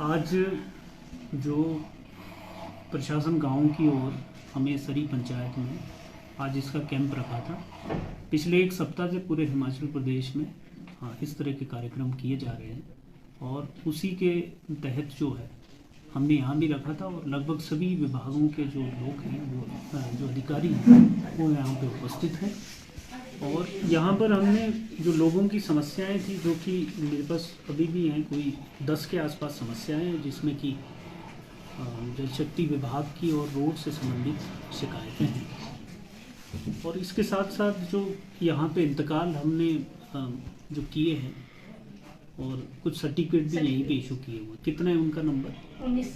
आज जो प्रशासन गांव की ओर हमें सरी पंचायत में आज इसका कैंप रखा था। पिछले एक सप्ताह से पूरे हिमाचल प्रदेश में इस तरह के कार्यक्रम किए जा रहे हैं और उसी के तहत जो है हमने यहाँ भी रखा था और लगभग सभी विभागों के जो लोग हैं वो जो अधिकारी हैं वो यहाँ पे उपस्थित हैं। और यहाँ पर हमने जो लोगों की समस्याएं थी, जो कि मेरे पास अभी भी हैं, कोई 10 के आसपास समस्याएं हैं, जिसमें कि जल शक्ति विभाग की और रोड से संबंधित शिकायतें हैं। और इसके साथ साथ जो यहाँ पे इंतकाल हमने जो किए हैं और कुछ सर्टिफिकेट भी यहीं पे इशू किए हुए। कितना है उनका नंबर? 19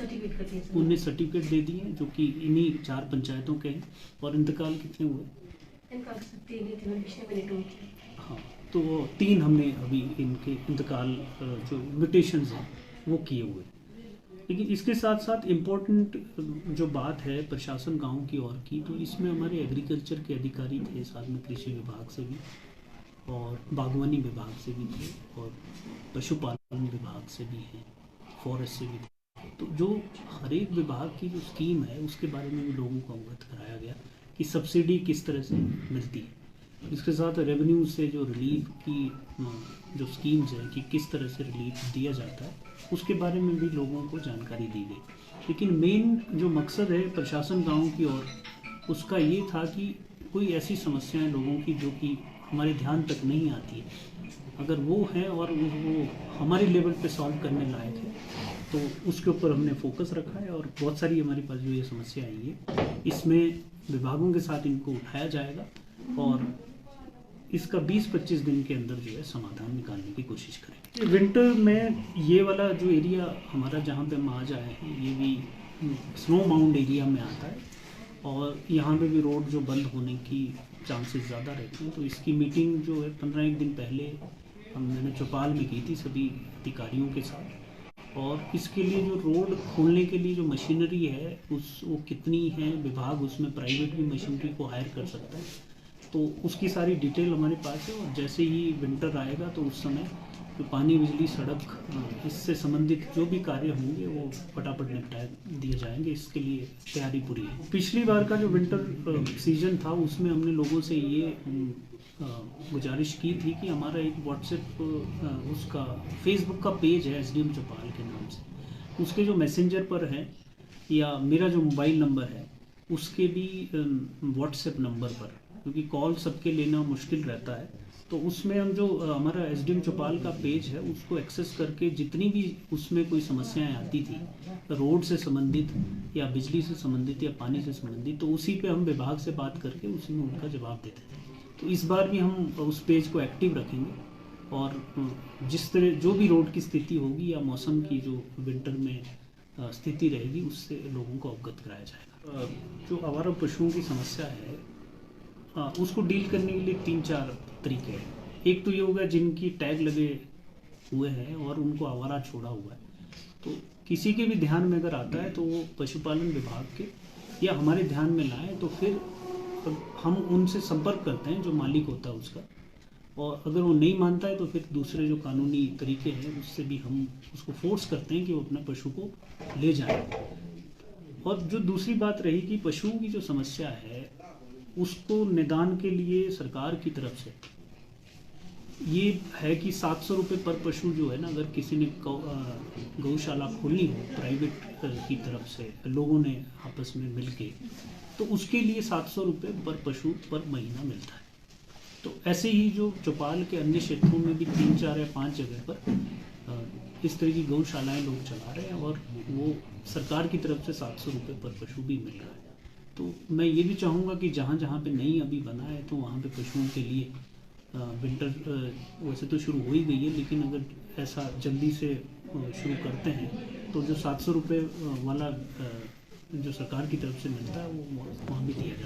सर्टिफिकेट दे दिए, जो कि इन्हीं 4 पंचायतों के हैं। और इंतकाल कितने हुए? हाँ, तो 3 हमने अभी इनके इंतकाल जो इन्विटेशंस हैं वो किए हुए। लेकिन इसके साथ साथ इम्पोर्टेंट जो बात है प्रशासन गांव की ओर की, तो इसमें हमारे एग्रीकल्चर के अधिकारी थे, साथ में कृषि विभाग से भी और बागवानी विभाग से भी थे और पशुपालन विभाग से भी हैं, फॉरेस्ट से भी थे। तो जो हर एक विभाग की जो स्कीम है उसके बारे में भी लोगों को अवगत कराया गया कि सब्सिडी किस तरह से मिलती है। इसके साथ रेवेन्यू से जो रिलीफ की जो स्कीम्स हैं कि किस तरह से रिलीफ दिया जाता है, उसके बारे में भी लोगों को जानकारी दी गई। लेकिन मेन जो मकसद है प्रशासन गांव की ओर, उसका ये था कि कोई ऐसी समस्याएं लोगों की जो कि हमारे ध्यान तक नहीं आती है, अगर वो है और वो हमारे लेवल पे सॉल्व करने लायक है, तो उसके ऊपर हमने फोकस रखा है। और बहुत सारी हमारे पास जो ये समस्या आई है, इसमें विभागों के साथ इनको उठाया जाएगा और इसका 20-25 दिन के अंदर जो है समाधान निकालने की कोशिश करेंगे। विंटर में ये वाला जो एरिया हमारा जहाँ पे हम आज आए हैं, ये भी स्नो बाउंड एरिया में आता है और यहाँ पे भी रोड जो बंद होने की चांसेस ज़्यादा रहते हैं। तो इसकी मीटिंग जो है 15 दिन पहले हमने चौपाल में की थी सभी अधिकारियों के साथ। और इसके लिए जो रोड खोलने के लिए जो मशीनरी है वो कितनी है, विभाग उसमें प्राइवेट भी मशीनरी को हायर कर सकता है, तो उसकी सारी डिटेल हमारे पास है। और जैसे ही विंटर आएगा तो उस समय जो पानी, बिजली, सड़क, इससे संबंधित जो भी कार्य होंगे वो फटाफट निपटा दिए जाएंगे। इसके लिए तैयारी पूरी है। पिछली बार का जो विंटर सीजन था उसमें हमने लोगों से ये गुजारिश की थी कि हमारा एक व्हाट्सएप उसका फेसबुक का पेज है एसडीएम चौपाल के नाम से, उसके जो मैसेंजर पर है या मेरा जो मोबाइल नंबर है उसके भी व्हाट्सएप नंबर पर, क्योंकि कॉल सबके लेना मुश्किल रहता है, तो उसमें हम जो हमारा एसडीएम चौपाल का पेज है उसको एक्सेस करके जितनी भी उसमें कोई समस्याएं आती थी रोड से संबंधित या बिजली से संबंधित या पानी से संबंधित, तो उसी पे हम विभाग से बात करके उसी में उनका जवाब देते थे। तो इस बार भी हम उस पेज को एक्टिव रखेंगे और जिस तरह जो भी रोड की स्थिति होगी या मौसम की जो विंटर में स्थिति रहेगी उससे लोगों को अवगत कराया जाएगा। जो आवारा पशुओं की समस्या है उसको डील करने के लिए 3-4 तरीके हैं। एक तो ये होगा जिनकी टैग लगे हुए हैं और उनको आवारा छोड़ा हुआ है, तो किसी के भी ध्यान में अगर आता है तो वो पशुपालन विभाग के या हमारे ध्यान में लाएं, तो फिर हम उनसे संपर्क करते हैं जो मालिक होता है उसका, और अगर वो नहीं मानता है तो फिर दूसरे जो कानूनी तरीके हैं उससे भी हम उसको फोर्स करते हैं कि वो अपने पशु को ले जाए। और जो दूसरी बात रही कि पशुओं की जो समस्या है उसको निदान के लिए सरकार की तरफ से ये है कि 700 रुपये पर पशु जो है ना, अगर किसी ने गौशाला खोलनी हो प्राइवेट की तरफ से, लोगों ने आपस में मिलके, तो उसके लिए 700 रुपये पर पशु पर महीना मिलता है। तो ऐसे ही जो चौपाल के अन्य क्षेत्रों में भी 3-4 या 5 जगह पर इस तरह की गौशालाएं लोग चला रहे हैं और वो सरकार की तरफ से 700 रुपये पर पशु भी मिल रहा है। तो मैं ये भी चाहूँगा कि जहाँ जहाँ पे नहीं अभी बना है तो वहाँ पे पशुओं के लिए विंटर वैसे तो शुरू हो ही गई है, लेकिन अगर ऐसा जल्दी से शुरू करते हैं तो जो 700 रुपये वाला जो सरकार की तरफ से मिलता है वो वहाँ भी दिया जाता है।